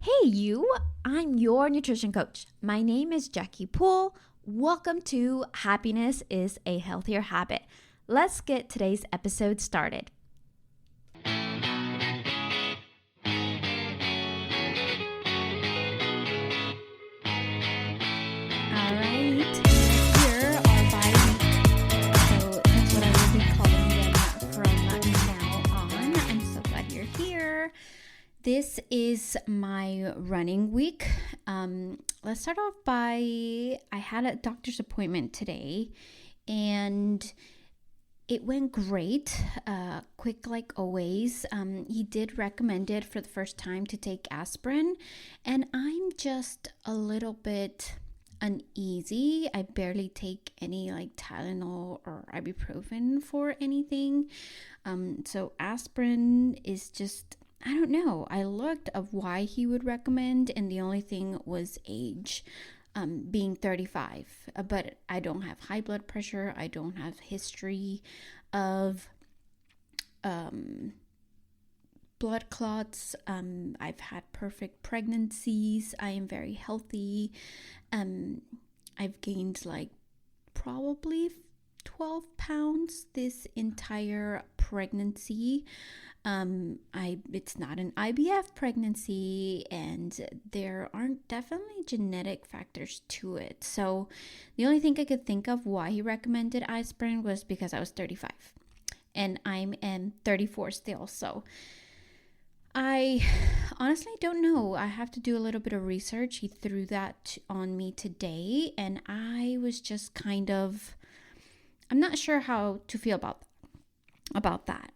Hey, you! I'm your nutrition coach. My name is Jackie Poole. Welcome to Happiness is a Healthier Habit. Let's get today's episode started. All right, here are bodies. So that's what I will be calling them from now on. I'm so glad you're here. This is my running week. Let's start off by I had a doctor's appointment today and it went great, quick like always. He did recommend it for the first time to take aspirin, and I'm just a little bit uneasy. I barely take any like Tylenol or ibuprofen for anything. So aspirin is just, I don't know. I looked of why he would recommend, and the only thing was age, being 35. But I don't have high blood pressure. I don't have history of blood clots. I've had perfect pregnancies. I am very healthy. I've gained like probably 12 pounds this entire pregnancy. It's not an IVF pregnancy, and there aren't definitely genetic factors to it. So the only thing I could think of why he recommended aspirin was because I was 35 and I'm 34 still. So I honestly don't know. I have to do a little bit of research. He threw that on me today, and I was just kind of, I'm not sure how to feel about that.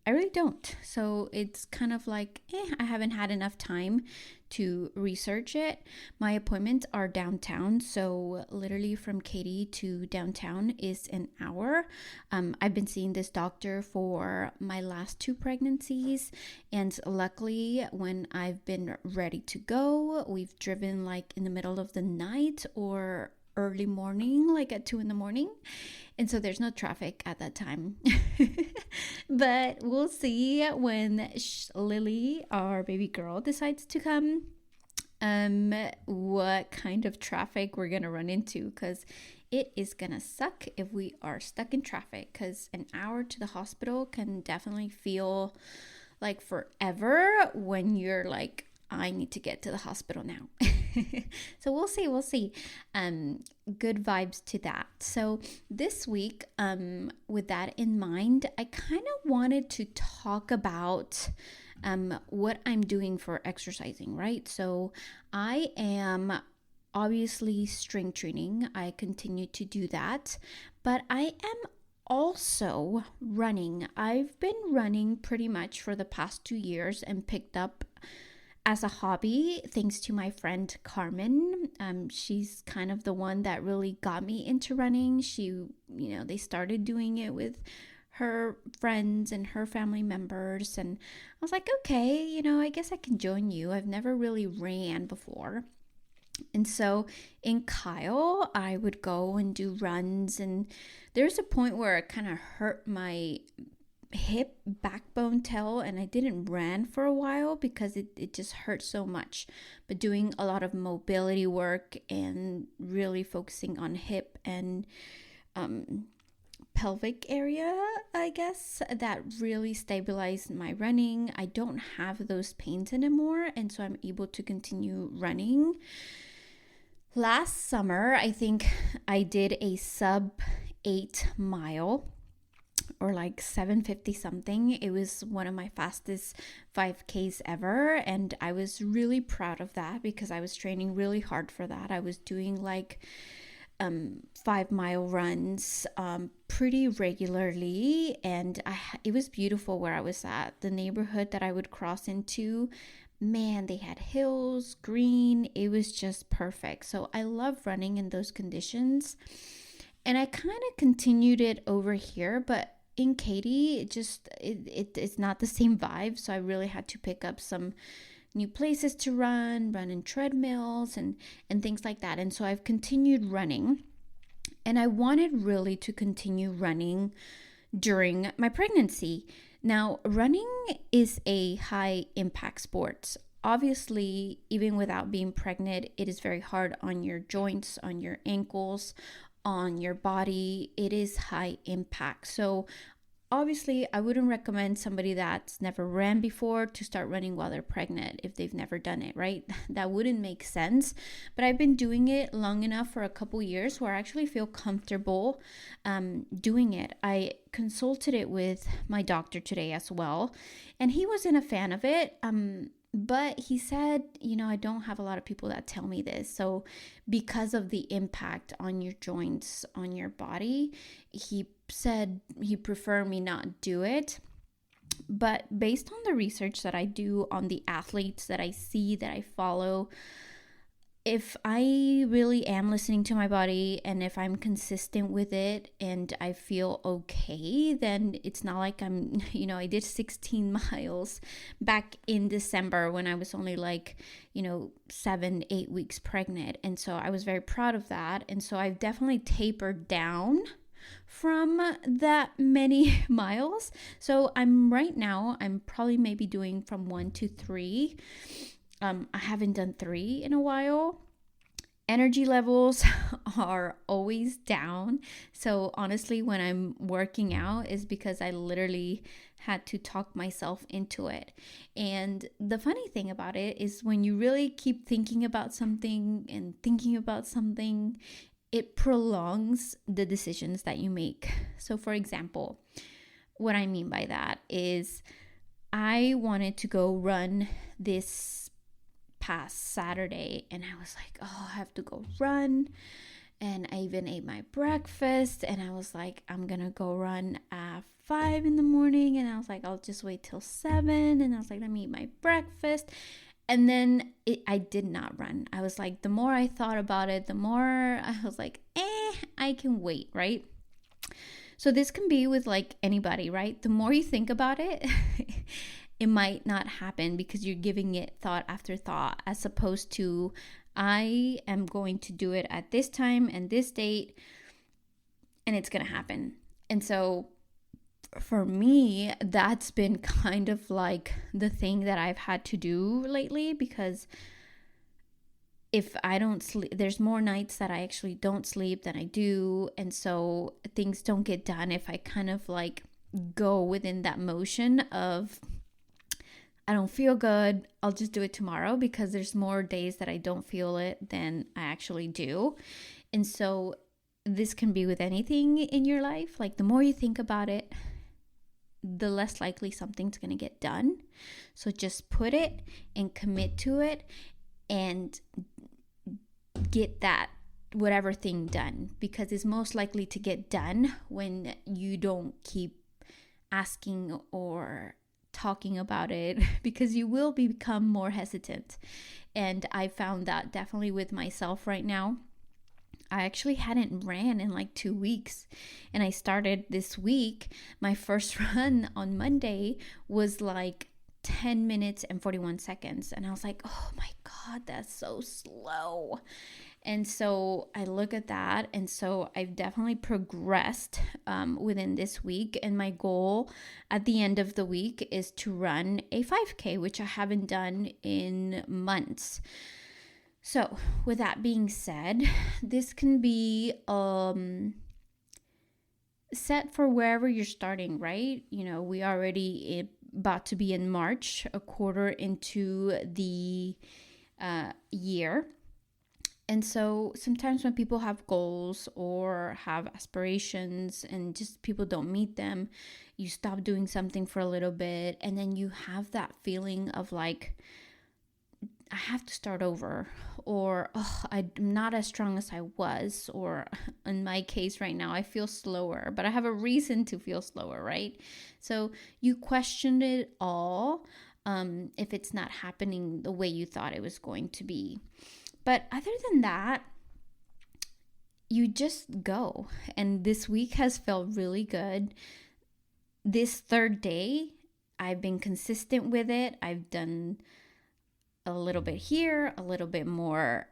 I really don't. So it's kind of like, I haven't had enough time to research it. My appointments are downtown, so literally from Katy to downtown is an hour. I've been seeing this doctor for my last 2 pregnancies, and luckily when I've been ready to go, we've driven like in the middle of the night or early morning, like at 2 a.m, and so there's no traffic at that time. But we'll see when Lily, our baby girl, decides to come, what kind of traffic we're gonna run into, because it is gonna suck if we are stuck in traffic, because an hour to the hospital can definitely feel like forever when you're like, I need to get to the hospital now. So we'll see. Good vibes to that. So this week, with that in mind, I kind of wanted to talk about what I'm doing for exercising, right? So I am obviously strength training. I continue to do that, but I am also running. I've been running pretty much for the past 2 years and picked up as a hobby, thanks to my friend Carmen. She's kind of the one that really got me into running. They started doing it with her friends and her family members. And I was like, okay, I guess I can join you. I've never really ran before. And so in Kyle, I would go and do runs. And there's a point where it kind of hurt my hip backbone tell, and I didn't run for a while because it just hurt so much. But doing a lot of mobility work and really focusing on hip and pelvic area, I guess, that really stabilized my running. I don't have those pains anymore, and so I'm able to continue running. Last summer, I think I did a sub 8 mile, or like 750 something. It was one of my fastest 5Ks ever, and I was really proud of that because I was training really hard for that. I was doing like 5-mile runs pretty regularly, and it was beautiful where I was at. The neighborhood that I would cross into, man, they had hills, green. It was just perfect. So I love running in those conditions, and I kind of continued it over here, but in Katy, it's not the same vibe. So I really had to pick up some new places to run in treadmills and things like that. And so I've continued running, and I wanted really to continue running during my pregnancy. Now, running is a high impact sport. obviously, even without being pregnant, it is very hard on your joints, on your ankles, on your body. It is high impact. So obviously, I wouldn't recommend somebody that's never ran before to start running while they're pregnant if they've never done it, right? That wouldn't make sense. But I've been doing it long enough for a couple years where I actually feel comfortable doing it. I consulted it with my doctor today as well, and he wasn't a fan of it. But he said, I don't have a lot of people that tell me this. So because of the impact on your joints, on your body, he said he preferred me not do it. But based on the research that I do on the athletes that I see, that I follow, if I really am listening to my body and if I'm consistent with it and I feel okay, then it's not like I did 16 miles back in December when I was only 7-8 weeks pregnant. And so I was very proud of that. And so I've definitely tapered down from that many miles. So I'm probably maybe doing from 1 to 3. I haven't done 3 in a while. Energy levels are always down. So honestly, when I'm working out is because I literally had to talk myself into it. And the funny thing about it is when you really keep thinking about something and thinking about something, it prolongs the decisions that you make. So for example, what I mean by that is I wanted to go run this past Saturday, and I was like, oh, I have to go run. And I even ate my breakfast, and I was like, I'm gonna go run at 5 in the morning. And I was like, I'll just wait till 7. And I was like, let me eat my breakfast. And then I did not run. I was like, the more I thought about it, the more I was like, I can wait, right? So this can be with anybody, right? The more you think about it, it might not happen because you're giving it thought after thought, as opposed to I am going to do it at this time and this date, and it's going to happen. And so for me, that's been kind of the thing that I've had to do lately, because if I don't sleep, there's more nights that I actually don't sleep than I do. And so things don't get done if I kind of go within that motion of, I don't feel good, I'll just do it tomorrow, because there's more days that I don't feel it than I actually do. And so this can be with anything in your life. The more you think about it, the less likely something's going to get done. So just put it and commit to it and get that whatever thing done, because it's most likely to get done when you don't keep asking or talking about it, because you will become more hesitant. And I found that definitely with myself right now. I actually hadn't ran in 2 weeks, and I started this week. My first run on Monday was 10 minutes and 41 seconds, and I was like, oh my God, that's so slow. And so I look at that, and so I've definitely progressed within this week. And my goal at the end of the week is to run a 5K, which I haven't done in months. So with that being said, this can be set for wherever you're starting, right? We already about to be in March, a quarter into the year. And so sometimes when people have goals or have aspirations and just people don't meet them, you stop doing something for a little bit, and then you have that feeling of I have to start over, or I'm not as strong as I was, or in my case right now, I feel slower, but I have a reason to feel slower, right? So you questioned it all if it's not happening the way you thought it was going to be. But other than that, you just go. And this week has felt really good. This third day, I've been consistent with it. I've done a little bit here, a little bit more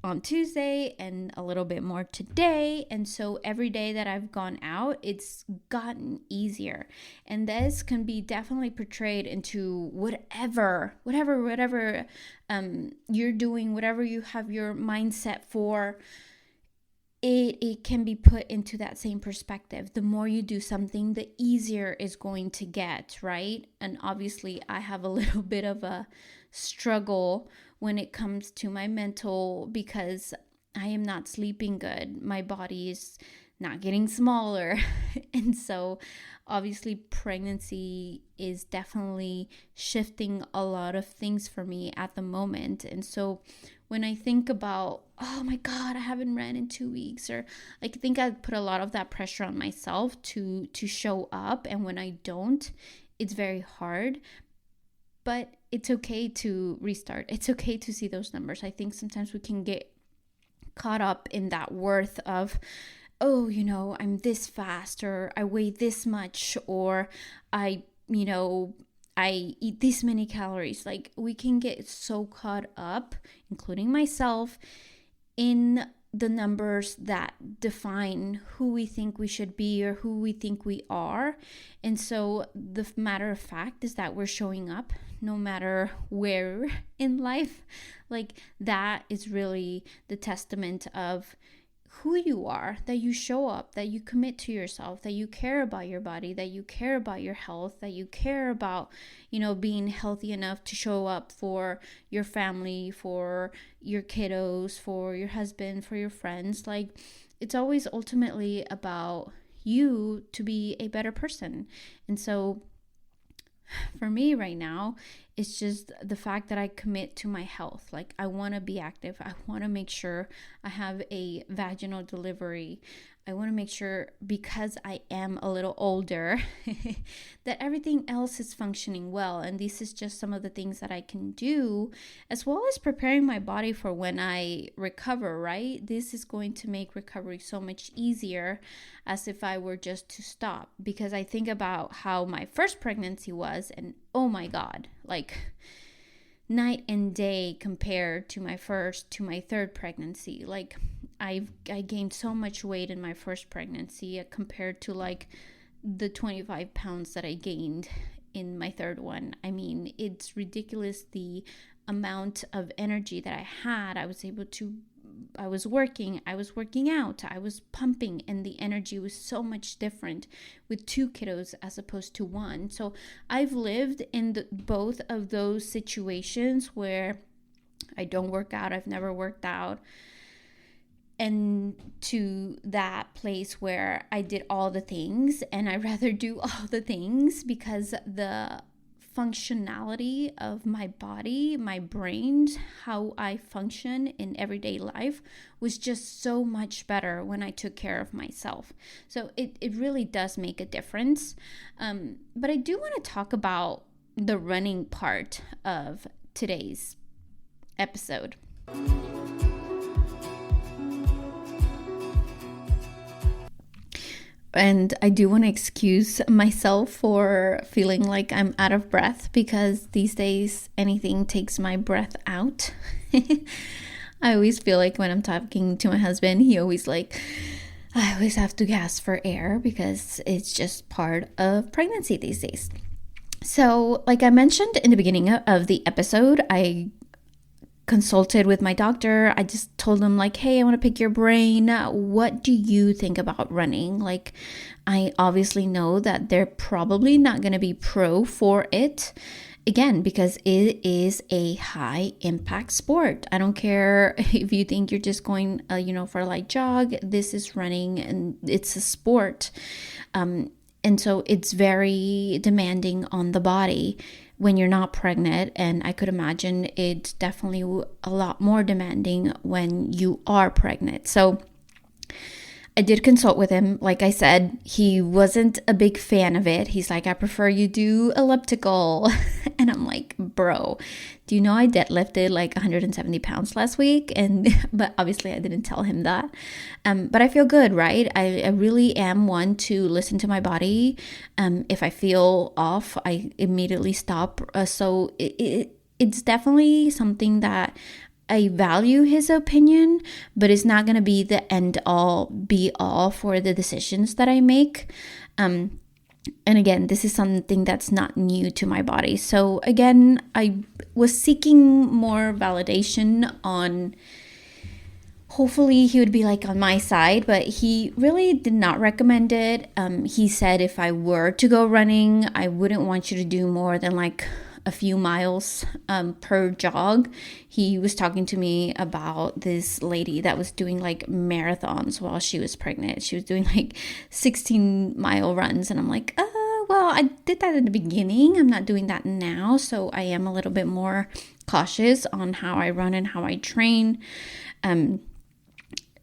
on Tuesday and a little bit more today. And so every day that I've gone out, it's gotten easier. And this can be definitely portrayed into whatever you're doing, whatever you have your mindset for. It can be put into that same perspective. The more you do something, the easier it's going to get, right? And obviously, I have a little bit of a struggle when it comes to my mental because I am not sleeping good. My body is not getting smaller. And so obviously pregnancy is definitely shifting a lot of things for me at the moment. And so when I think about, oh my God, I haven't ran in 2 weeks, or I think I put a lot of that pressure on myself to show up. And when I don't, it's very hard. But it's okay to restart. It's okay to see those numbers. I think sometimes we can get caught up in that worth of, oh, I'm this fast, or I weigh this much, or I eat this many calories. Like, we can get so caught up, including myself, in the numbers that define who we think we should be or who we think we are. And so the matter of fact is that we're showing up no matter where in life. Like, that is really the testament of who you are, that you show up, that you commit to yourself, that you care about your body, that you care about your health, that you care about, being healthy enough to show up for your family, for your kiddos, for your husband, for your friends. Like, it's always ultimately about you to be a better person. And so for me right now, it's just the fact that I commit to my health. Like, I want to be active. I want to make sure I have a vaginal delivery. I want to make sure, because I am a little older, that everything else is functioning well. And this is just some of the things that I can do, as well as preparing my body for when I recover, right? This is going to make recovery so much easier as if I were just to stop. Because I think about how my first pregnancy was, and oh my God, like night and day compared to my third pregnancy. Like, I gained so much weight in my first pregnancy compared to like the 25 pounds that I gained in my third one. I mean, it's ridiculous the amount of energy that I had. I was working out, I was pumping, and the energy was so much different with 2 kiddos as opposed to 1. So I've lived in both of those situations where I don't work out, I've never worked out, and to that place where I did all the things, and I rather do all the things because the functionality of my body, my brain, how I function in everyday life was just so much better when I took care of myself. So it really does make a difference. But I do want to talk about the running part of today's episode. And I do want to excuse myself for feeling like I'm out of breath, because these days anything takes my breath out. I always feel like when I'm talking to my husband, I always have to gasp for air because it's just part of pregnancy these days. So like I mentioned in the beginning of the episode, I consulted with my doctor. I just told him like, hey, I want to pick your brain. What do you think about running? Like, I obviously know that they're probably not going to be pro for it. Again, because it is a high impact sport. I don't care if you think you're just going, for a light jog. This is running and it's a sport. And so it's very demanding on the body when you're not pregnant, and I could imagine it's definitely a lot more demanding when you are pregnant. So I did consult with him. Like I said, he wasn't a big fan of it. He's like, I prefer you do elliptical. And I'm like, bro, do you know I deadlifted like 170 pounds last week? But obviously I didn't tell him that. But I feel good, right? I really am one to listen to my body. If I feel off, I immediately stop. So it's definitely something that I value his opinion, but it's not going to be the end all be all for the decisions that I make. And again, this is something that's not new to my body. So again, I was seeking more validation on, hopefully he would be like on my side, but he really did not recommend it. He said if I were to go running, I wouldn't want you to do more than like a few miles per jog. He was talking to me about this lady that was doing like marathons while she was pregnant. She was doing like 16-mile runs, and I'm like, well, I did that in the beginning. I'm not doing that now, so I am a little bit more cautious on how I run and how I train.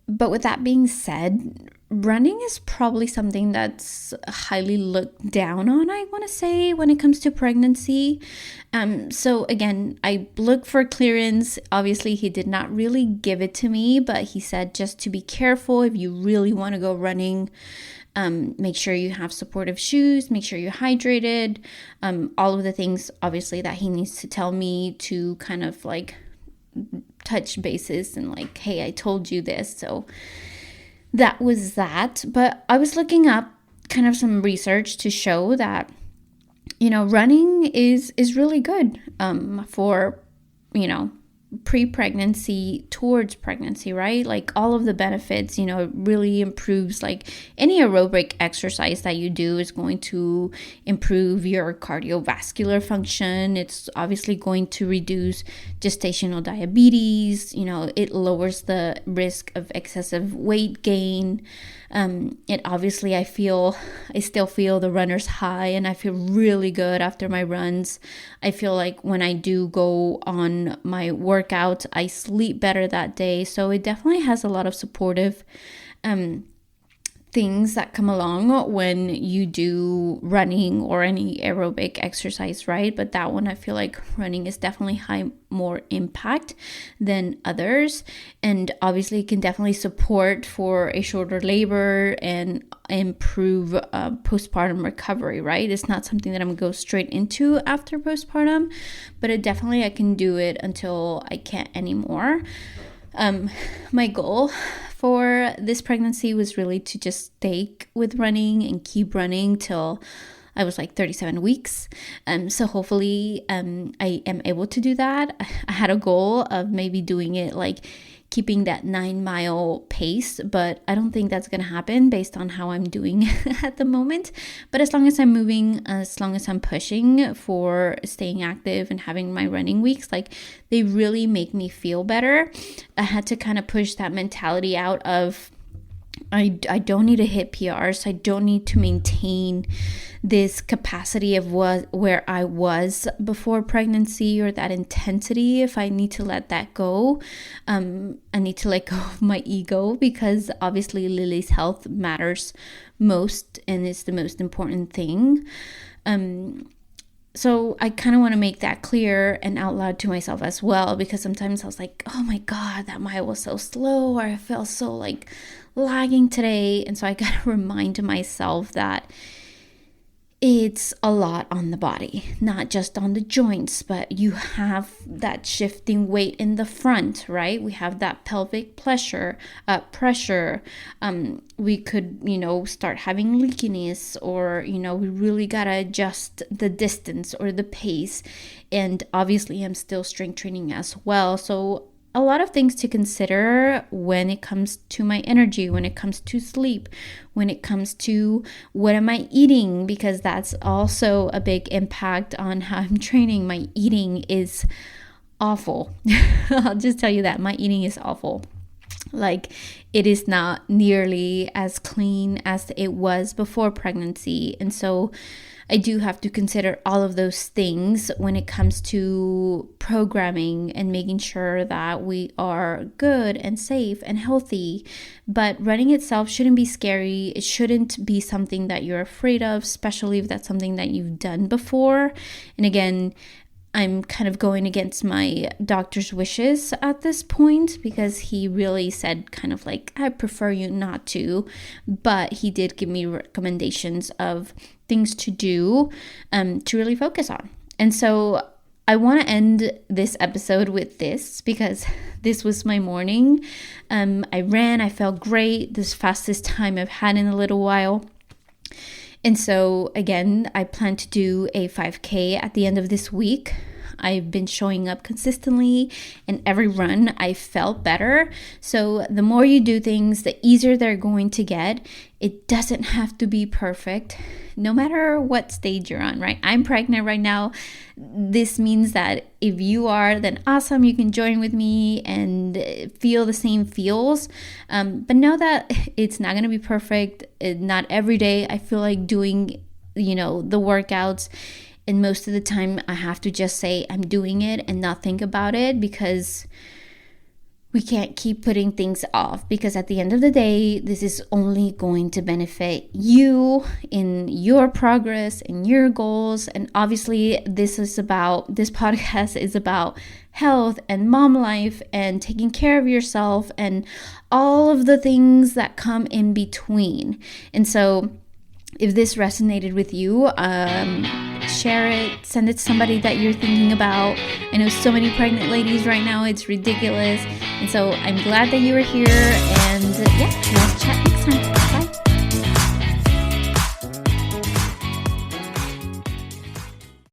But with that being said, running is probably something that's highly looked down on, I want to say, when it comes to pregnancy. So again, I looked for clearance. Obviously, he did not really give it to me, but he said just to be careful if you really want to go running. Make sure you have supportive shoes, make sure you're hydrated, all of the things obviously that he needs to tell me to kind of like touch bases and like, hey, I told you this. So that was that. But I was looking up kind of some research to show that, running is really good for, pre-pregnancy towards pregnancy, right? Like all of the benefits, it really improves, like any aerobic exercise that you do is going to improve your cardiovascular function. It's obviously going to reduce gestational diabetes. It lowers the risk of excessive weight gain. It obviously, I still feel the runner's high, and I feel really good after my runs. I feel like when I do go on my workout, I sleep better that day. So it definitely has a lot of supportive things that come along when you do running or any aerobic exercise, right? But that one, I feel like running is definitely more impact than others. And obviously it can definitely support for a shorter labor and improve postpartum recovery, right? It's not something that I'm gonna go straight into after postpartum, but I can do it until I can't anymore. My goal for this pregnancy was really to just stay with running and keep running till I was like 37 weeks. So hopefully I am able to do that. I had a goal of maybe doing it like keeping that 9-mile pace, but I don't think that's going to happen based on how I'm doing at the moment. But as long as I'm moving, as long as I'm pushing for staying active and having my running weeks, like they really make me feel better. I had to kind of push that mentality out of I don't need to hit PRs. I don't need to maintain this capacity of where I was before pregnancy, or that intensity. If I need to let that go, I need to let go of my ego, because obviously Lily's health matters most and it's the most important thing. So I kind of want to make that clear and out loud to myself as well, because sometimes I was like, oh my God, that mile was so slow, or I felt so like lagging today. And so I got to remind myself that it's a lot on the body, not just on the joints, but you have that shifting weight in the front, right? We have that pelvic pressure. We could, start having leakiness, or, we really got to adjust the distance or the pace. And obviously I'm still strength training as well. So a lot of things to consider when it comes to my energy, when it comes to sleep, when it comes to what am I eating, because that's also a big impact on how I'm training. My eating is awful. I'll just tell you that my eating is awful. Like, it is not nearly as clean as it was before pregnancy. And so I do have to consider all of those things when it comes to programming and making sure that we are good and safe and healthy. But running itself shouldn't be scary. It shouldn't be something that you're afraid of, especially if that's something that you've done before. And again, I'm kind of going against my doctor's wishes at this point, because he really said kind of like, I prefer you not to. But he did give me recommendations of things to do to really focus on. And so I want to end this episode with this because this was my morning. I ran, I felt great. This fastest time I've had in a little while. And so again, I plan to do a 5K at the end of this week. I've been showing up consistently, and every run I felt better. So the more you do things, the easier they're going to get. It doesn't have to be perfect, no matter what stage you're on, right? I'm pregnant right now. This means that if you are, then awesome, you can join with me and feel the same feels. But know that it's not going to be perfect. Not every day I feel like doing, the workouts. And most of the time I have to just say I'm doing it and not think about it, because we can't keep putting things off, because at the end of the day, this is only going to benefit you in your progress and your goals. And obviously this podcast is about health and mom life and taking care of yourself and all of the things that come in between. And so if this resonated with you, share it, send it to somebody that you're thinking about. I know so many pregnant ladies right now, it's ridiculous. And so I'm glad that you were here, and let's chat next time.